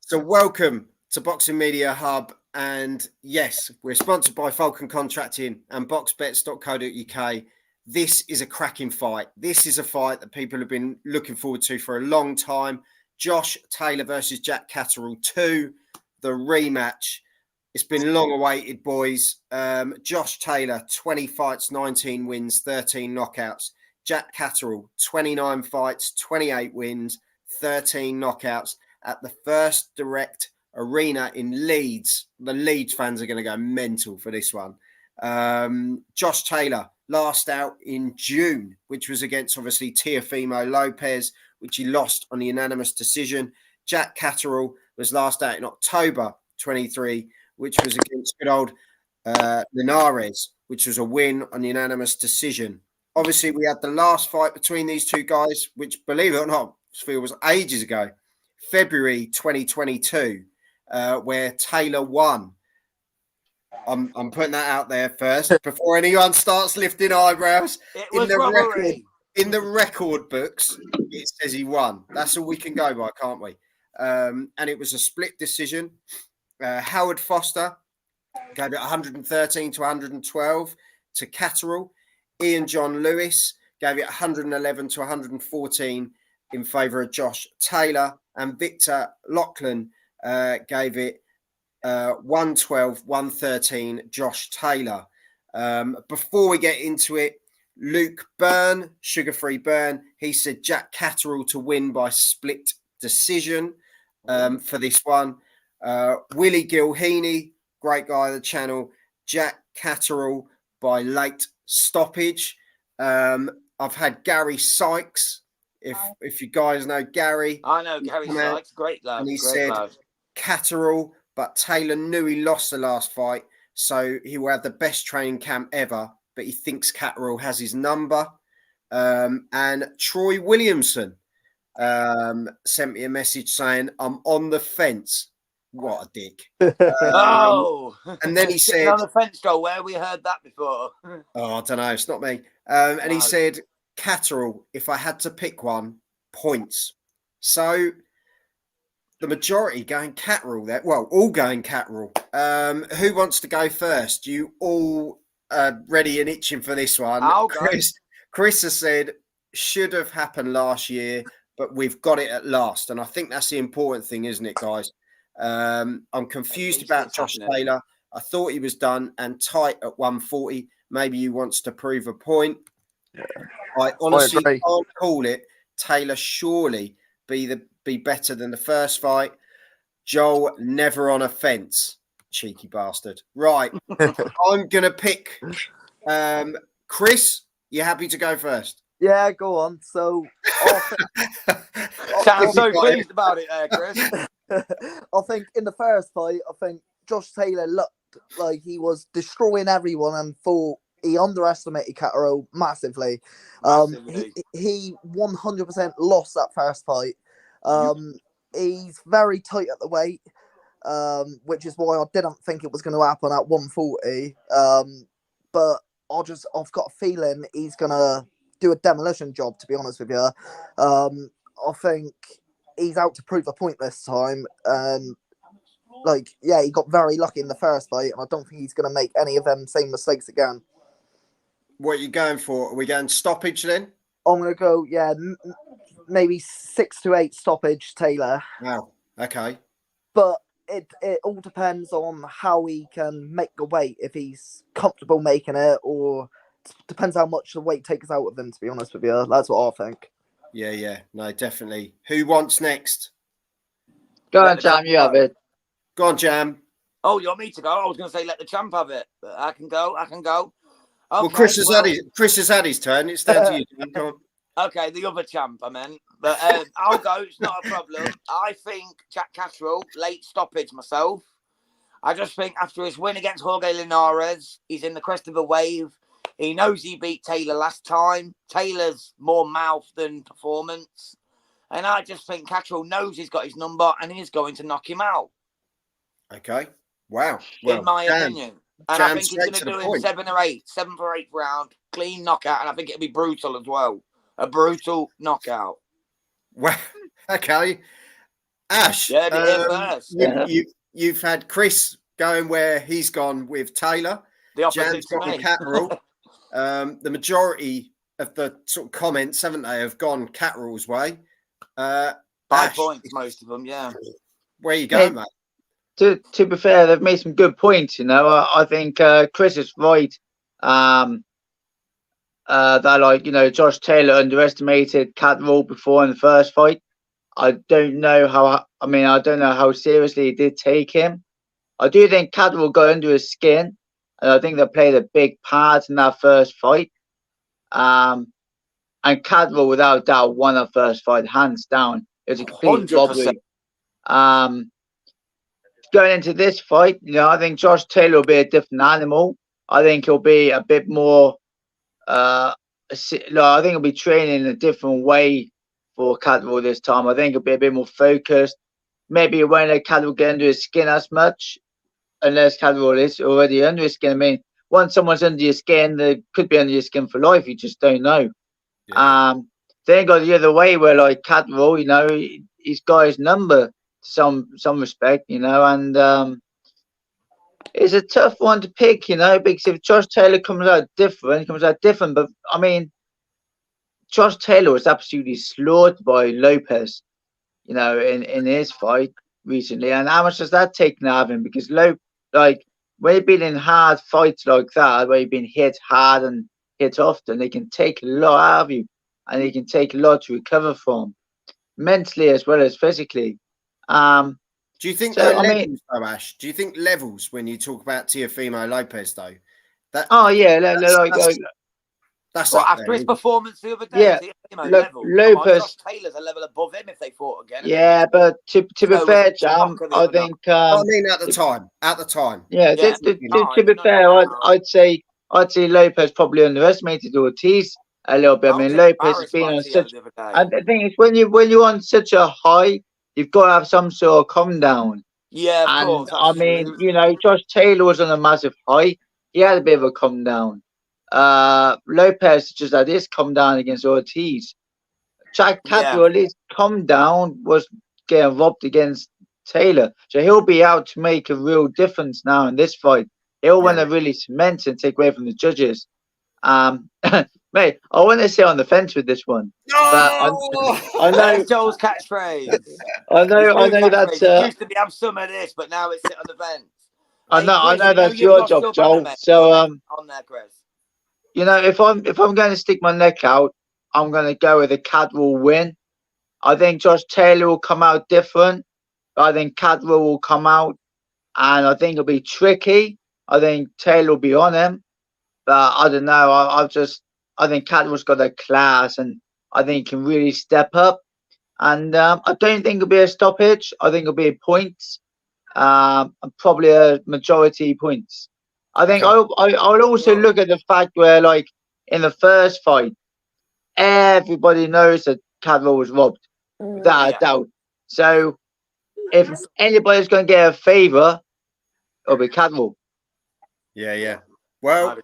So welcome to Boxing Media Hub. And yes, we're sponsored by Falcon Contracting and boxbets.co.uk. This is a cracking fight. This is a fight that people have been looking forward to for a long time. Josh Taylor versus Jack Catterall 2, the rematch. It's been long awaited, boys. Josh Taylor, 20 fights, 19 wins, 13 knockouts. Jack Catterall, 29 fights, 28 wins, 13 knockouts at the First Direct Arena in Leeds. The Leeds fans are going to go mental for this one. Josh Taylor, last out in June, which was against, obviously, Teofimo Lopez, which he lost on the unanimous decision. Jack Catterall was last out in October 23, which was against good old Linares, which was a win on the unanimous decision. Obviously, we had the last fight between these two guys, which, believe it or not, was ages ago, February 2022, where Taylor won. I'm putting that out there first before anyone starts lifting eyebrows. In the record books, it says he won. That's all we can go by, can't we? And it was a split decision. Howard Foster gave it 113 to 112 to Catterall. Ian John Lewis gave it 111 to 114 in favour of Josh Taylor. And Victor Lachlan gave it 112, 113, Josh Taylor. Before we get into it, Luke Byrne, Sugar-Free Byrne, he said Jack Catterall to win by split decision for this one. Willie Gilheany, great guy of the channel, Jack Catterall by late stoppage. I've had Gary Sykes, if you guys know Gary. I know Gary Sykes, great lad. And he said Catterall, but Taylor knew he lost the last fight, so he will have the best training camp ever, but he thinks Catterall has his number. And Troy Williamson sent me a message saying, I'm on the fence. What a dick. And then he said, on the fence, Joel, where we heard that before? I don't know, it's not me. And he said, Catterall, if I had to pick one, points. So the majority going Catterall there. Well, all going Catterall. Who wants to go first? You all ready and itching for this one? Chris has said, should have happened last year, but we've got it at last. And I think that's the important thing, isn't it, guys? I'm confused about Josh Taylor. I thought he was done and tight at 140. Maybe he wants to prove a point. Yeah. I honestly can't call it. Taylor surely be better than the first fight. Joel never on a fence. Cheeky bastard. Right. I'm going to pick Chris. You happy to go first? Yeah, go on. So, sounds so pleased about it there, Chris. I think in the first fight, I think Josh Taylor looked like he was destroying everyone and thought he underestimated Catterall massively. He 100% lost that first fight. He's very tight at the weight, which is why I didn't think it was going to happen at 140. But I've got a feeling he's going to do a demolition job, to be honest with you. I think he's out to prove a point this time. And, he got very lucky in the first fight, and I don't think he's going to make any of them same mistakes again. What are you going for? Are we going stoppage then? I'm going to go, maybe 6 to 8 stoppage, Taylor. Wow, okay. But it all depends on how he can make the weight, if he's comfortable making it, or depends how much the weight takes out of him, to be honest with you. That's what I think. Yeah. No, definitely. Who wants next? Go on, Jam, you have it. Go on, Jam. Oh, you want me to go? I was going to say let the champ have it. But I can go. Okay, well, Chris has had his turn. It's down to you. Come on. Okay, the other champ, I meant. But I'll go. It's not a problem. I think Jack Catterall, late stoppage myself. I just think after his win against Jorge Linares, he's in the crest of a wave. He knows he beat Taylor last time. Taylor's more mouth than performance. And I just think Catterall knows he's got his number and he's going to knock him out. Okay. Wow. Well, in my opinion. And I think he's going to do it 7th or 8th round. Clean knockout. And I think it'll be brutal as well. A brutal knockout. Well, okay. Ash, Yeah, it here first. you've had Chris going where he's gone with Taylor. The opposite Jan's to gone me. Catterall. The majority of the sort of comments, haven't they, have gone Catterall's way. 5 Ash, points, most of them, yeah. Where you going, mate? To be fair, they've made some good points. You know, I think Chris is right. That, like, you know, Josh Taylor underestimated Catterall before in the first fight. I don't know how seriously he did take him. I do think Catterall got under his skin, and I think they played a big part in that first fight. And Catterall, without doubt, won that first fight hands down. It was a complete 100%. robbery. Going into this fight, you know, I think Josh Taylor will be a different animal. I think he'll be a bit more. I think he'll be training in a different way for Catterall this time. I think he'll be a bit more focused. Maybe he won't let Catterall get under his skin as much, unless Catterall is already under his skin. I mean, once someone's under your skin, they could be under your skin for life. You just don't know. Yeah. Then go the other way where, like, Catterall, you know, he's got his number to some respect, you know, and it's a tough one to pick, you know, because if Josh Taylor comes out different. But I mean, Josh Taylor was absolutely slaughtered by Lopez, you know, in his fight recently. And how much does that take out of him? Because like, when you've been in hard fights like that, where you've been hit hard and hit often, they can take a lot out of you, and they can take a lot to recover from, mentally as well as physically. Do you think levels, though, Ash? Do you think levels when you talk about Teofimo Lopez, though? That's well, up after there, his performance the other day, yeah. level. Lopez. Josh Taylor's a level above him if they fought again. Yeah, but to be fair, Jam, I think. I mean, at the time. Yeah, to be fair, I'd say Lopez probably underestimated Ortiz a little bit. I mean, Lopez has been on such. And the thing is, when you're on such a high, you've got to have some sort of calm down. Yeah, of course. I mean, you know, Josh Taylor was on a massive high. He had a bit of a calm down. Lopez just had his calm down against Ortiz. Jack Catterall, at least calm down, was getting robbed against Taylor. So he'll be out to make a real difference now in this fight. He'll want to really cement and take away from the judges. Mate, I want to sit on the fence with this one. I know Joel's catchphrase. I know that's it used to be have some of this, but now it's sit on the fence. I know that's your job, Joel. So on there, Chris. You know, if I'm going to stick my neck out, I'm going to go with a Catterall win. I think Josh Taylor will come out different. I think Catterall will come out, and I think it'll be tricky. I think Taylor will be on him, but I don't know. I think Catterall's got a class, and I think he can really step up. And I don't think it'll be a stoppage. I think it'll be points, probably a majority points. I think I'll also look at the fact where, like, in the first fight, everybody knows that Catterall was robbed, without a doubt. So if anybody's going to get a favour, it'll be Catterall. Yeah. Well,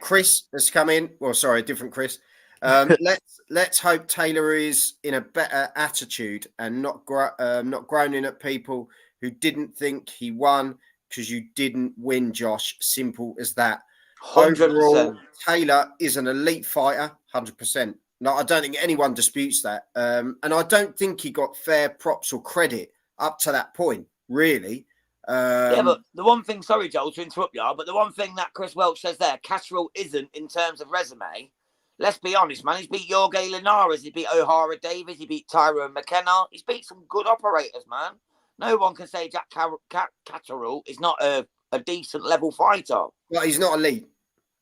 Chris has come in. Well, sorry, different Chris. Let's hope Taylor is in a better attitude and not groaning at people who didn't think he won, because you didn't win, Josh. Simple as that. 100%. Overall, Taylor is an elite fighter, 100%. No, I don't think anyone disputes that. And I don't think he got fair props or credit up to that point, really. Yeah, but the one thing, sorry, Joel, to interrupt you, but the one thing that Chris Welch says there, Catterall isn't in terms of resume. Let's be honest, man. He's beat Jorge Linares. He beat O'Hara Davies. He beat Tyrone McKenna. He's beat some good operators, man. No one can say Jack Catterall is not a decent level fighter. But he's not elite.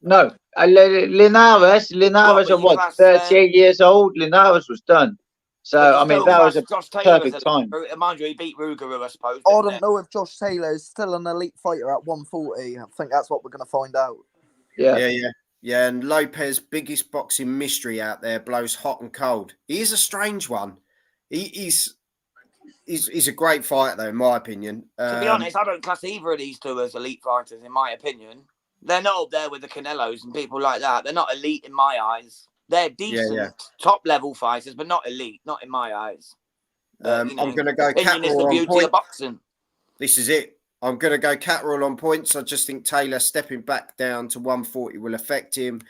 No. Linares are what, 38 years old? Linares was done. So, I mean, that was a perfect time. Mind you, he beat Ruger, I suppose. I don't know if Josh Taylor is still an elite fighter at 140. I think that's what we're going to find out. Yeah, and Lopez, biggest boxing mystery out there, blows hot and cold. He is a strange one. He's a great fighter, though, in my opinion. To be honest, I don't class either of these two as elite fighters, in my opinion. They're not up there with the Canelos and people like that. They're not elite in my eyes. They're decent, top-level fighters, but not elite, not in my eyes. But, I'm going to go opinion is the Catterall on beauty point. of boxing. This is it. I'm going to go Catterall on points. I just think Taylor stepping back down to 140 will affect him.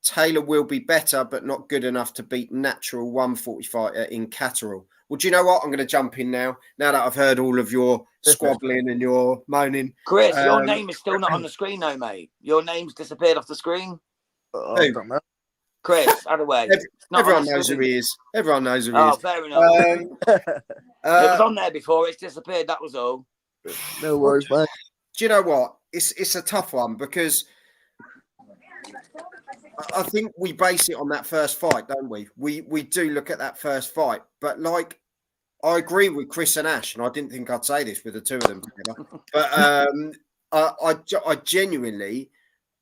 Taylor will be better, but not good enough to beat natural 145 in Catterall. Well, do you know what? I'm going to jump in now that I've heard all of your squabbling and your moaning. Chris, your name is still not on the screen, though, mate. Your name's disappeared off the screen. I don't know. Chris, out of the way. Everyone knows who he is. Everyone knows who he is. Oh, fair enough. It was on there before. It's disappeared. That was all. No worries, mate. Do you know what? It's a tough one because I think we base it on that first fight, don't we? We do look at that first fight, but like I agree with Chris and Ash, and I didn't think I'd say this with the two of them together, but I genuinely,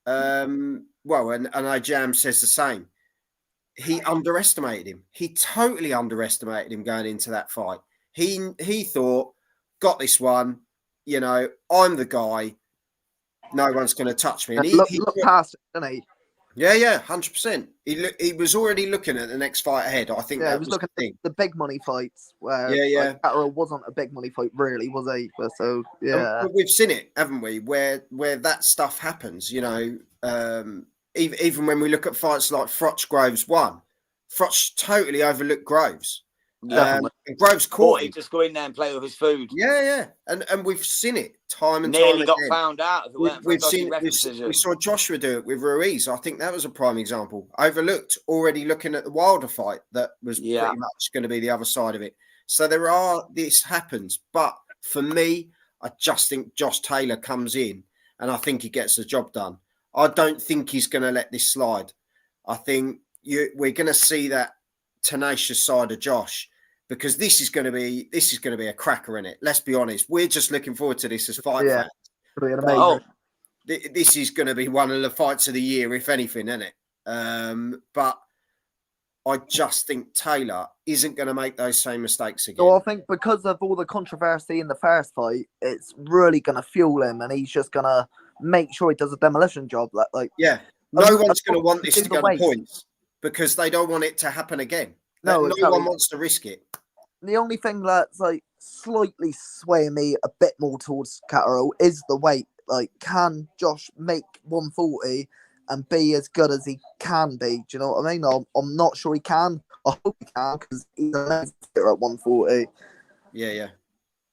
well, and Jam says the same. He underestimated him. He totally underestimated him going into that fight. He thought, got this one. You know, I'm the guy. No one's going to touch me. And he looked past it, didn't he? Yeah, 100%. He was already looking at the next fight ahead. I think that was looking at the big money fights where like, Catterall wasn't a big money fight, really, was he? So but we've seen it, haven't we? Where that stuff happens. You know, even when we look at fights like Froch Groves won, Froch totally overlooked Groves. And Groves caught him. Just go in there and play with his food. Yeah. And we've seen it time and Nearly time got again. found out. We saw Joshua do it with Ruiz. I think that was a prime example. Overlooked, already looking at the Wilder fight that was pretty much going to be the other side of it. So this happens. But for me, I just think Josh Taylor comes in and I think he gets the job done. I don't think he's going to let this slide. I think we're going to see that tenacious side of Josh, because this is going to be a cracker in it. Let's be honest. We're just looking forward to this as fight fans. This is going to be one of the fights of the year, if anything, isn't it? But I just think Taylor isn't going to make those same mistakes again. So I think because of all the controversy in the first fight, it's really going to fuel him, and he's just going to make sure he does a demolition job. No one's going to want this to go to points because they don't want it to happen again. No one wants to risk it. The only thing that's like slightly swaying me a bit more towards Catterall is the weight. Like, can Josh make 140 and be as good as he can be? Do you know what I mean? I'm not sure he can. I hope he can, because he's amazing at 140. Yeah.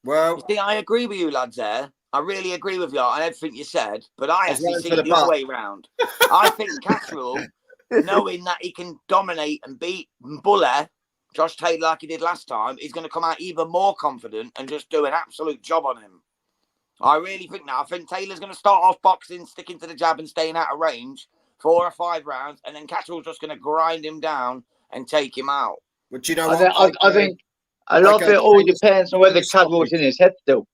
Well, you see, I agree with you, lads. There, I really agree with you on everything you said. But I actually see it the other way round. I think Catterall, knowing that he can dominate and beat bully Josh Taylor like he did last time, he's going to come out even more confident and just do an absolute job on him. I really think now. I think Taylor's going to start off boxing, sticking to the jab and staying out of range 4 or 5 rounds, and then Catterall's just going to grind him down and take him out. But you know I think a lot of it all depends on whether Catterall's in his head still.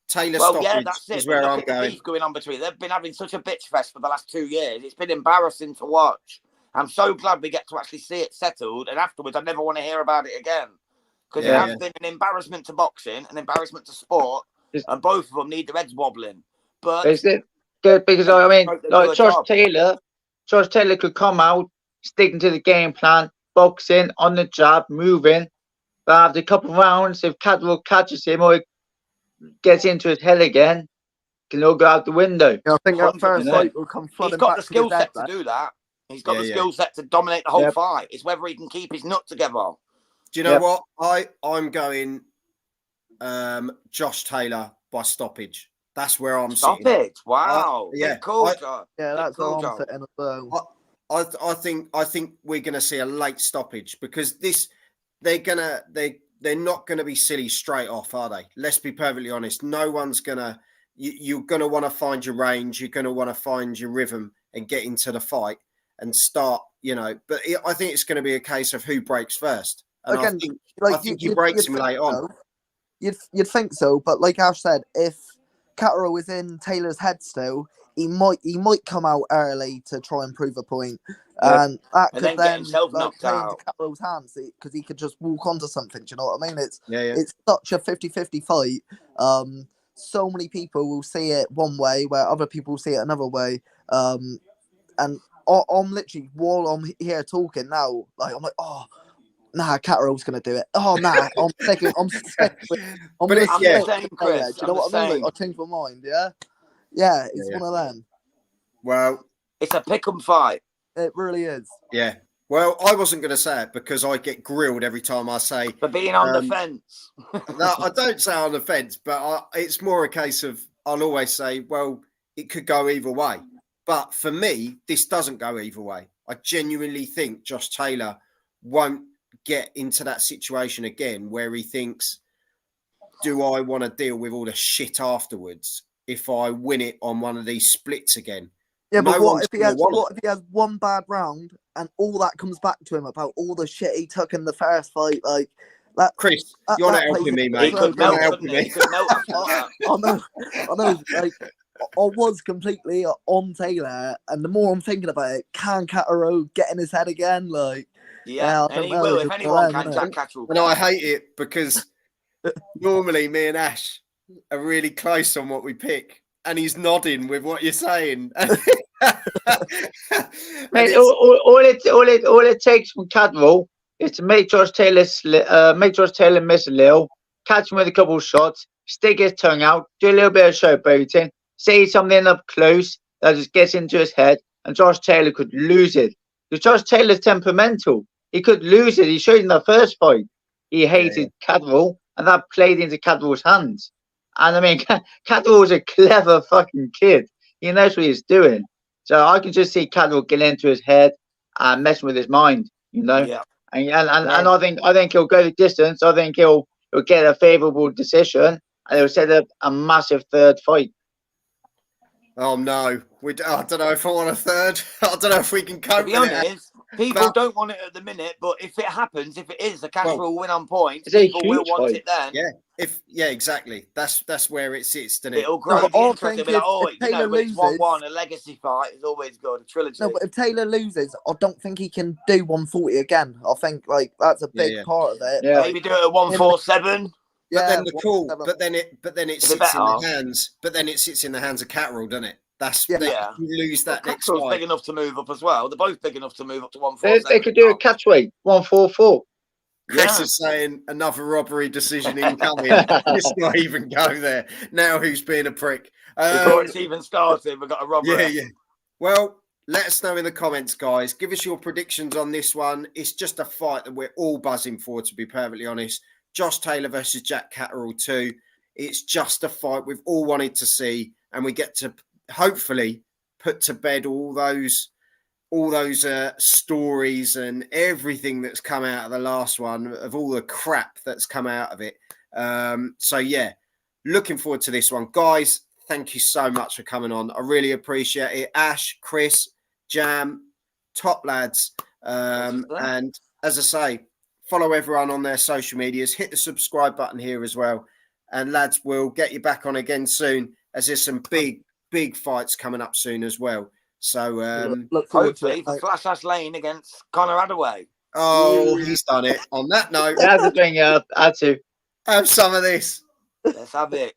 Taylor stoppage that's it. is where I'm going. going. The beef going on between. They've been having such a bitch fest for the last 2 years. It's been embarrassing to watch. I'm so glad we get to actually see it settled, and afterwards I never want to hear about it again, because it has been an embarrassment to boxing, an embarrassment to sport, and both of them need their heads wobbling. But because I mean, like Josh Taylor could come out sticking to the game plan, boxing on the jab, moving. But after a couple of rounds, if Catterall catches him or gets into his head again, can all go out the window. I think that first fight will come flooding back. He's got the skill set to do that. He's got the skill set to dominate the whole fight. It's whether he can keep his nut together. Do you know what? I'm going Josh Taylor by stoppage. That's where I'm sitting. Stoppage? Wow. Cool. That's where I'm sitting as well. I think we're going to see a late stoppage, because they're not going to be silly straight off, are they? Let's be perfectly honest. No one's going to. You're going to want to find your range. You're going to want to find your rhythm and get into the fight and start, but I think it's going to be a case of who breaks first. And again, I think he breaks him late on. You'd think so, but like Ash said, if Catterall is in Taylor's head still, he might come out early to try and prove a point. And that could then get himself knocked play out into Catterall's hands, because he could just walk onto something. Do you know what I mean? It's such a 50-50 fight. So many people will see it one way, where other people will see it another way. And I'm literally, while I'm here talking now, like I'm like, nah, Catterall's gonna do it. Oh nah, I'm sticking. I'm But gonna it's- I'm yeah. the same, Chris. Do you know what I mean? Like, I changed my mind. Yeah, it's Yeah. one of them. Well, It's a pick 'em fight. It really is. yeah. Well, I wasn't going to say it because I get grilled every time I say. For being on the fence. No, I don't say on the fence, but it's more a case of I'll always say, well, it could go either way. But for me, this doesn't go either way. I genuinely think Josh Taylor won't get into that situation again where he thinks, do I want to deal with all the shit afterwards if I win it on one of these splits again? Yeah, but No what one's if he gonna has? want it. What if he has one bad round and all that comes back to him about all the shit he took in the first fight? Like that, Chris, you're not helping me, mate. He could You're not melt, helping couldn't he? me. He could melt after that. I know. Like I was completely on Taylor, and the more I'm thinking about it, can Catterall get in his head again? Like, Yeah, I and don't he know. will. It's If just anyone one of can, them, Jack innit? Catterall And I can. hate it because normally me and Ash are really close on what we pick, and he's nodding with what you're saying. Mate, all it takes from Catterall is to make Josh Taylor miss a little, catch him with a couple of shots, stick his tongue out, do a little bit of showboating, say something up close that just gets into his head, and Josh Taylor could lose it. Because Josh Taylor's temperamental. He could lose it. He showed in the first fight. He hated Catterall, and that played into Catterall's hands. And I mean, Catterall's a clever fucking kid. He knows what he's doing. So I can just see Catterall getting into his head and messing with his mind, you know. Yeah. And I think he'll go the distance. I think he'll get a favourable decision, and he'll set up a massive third fight. Oh no, I don't know if I want a third. I don't know if we can cope To be with it. honest, people don't want it at the minute, but if it happens, if it is a Catterall win on points, it's a people will huge want fight. it then. Yeah, exactly. That's where it sits, doesn't it? It'll grow the I interest. think It'll be like, oh, if Taylor when it's loses- 1-1, a legacy fight is always good. A trilogy. No, but if Taylor loses, I don't think he can do 140 again. I think like that's a big part of it. Yeah. Like, Maybe do it at 147. But then yeah, the cool, 147. but then it It'd be sits in the better. hands. But then it sits in the hands of Catterall, doesn't it? That's Yeah. you lose that next Catterall's fight. big enough to move up as well. They're both big enough to move up to They 147. could do a catchweight 144. Chris Yeah. is saying another robbery decision incoming. Let's not even go there. Now who's being a prick? Before it's even started, we've got a robbery. Yeah. Well, let us know in the comments, guys. Give us your predictions on this one. It's just a fight that we're all buzzing for, to be perfectly honest. Josh Taylor versus Jack Catterall 2. It's just a fight we've all wanted to see, and we get to hopefully put to bed all those stories and everything that's come out of the last one, of all the crap that's come out of it. So yeah, looking forward to this one, guys. Thank you so much for coming on. I really appreciate it. Ash, Chris, Jam, top lads. And as I say, follow everyone on their social medias. Hit the subscribe button here as well. And lads, we'll get you back on again soon, as there's some big fights coming up soon as well. So look forward to Hopefully it. for Flash Ash Lane against Conor Hathaway. oh, he's done it. On that note, That's the thing. Had to. have some of this. Let's have it.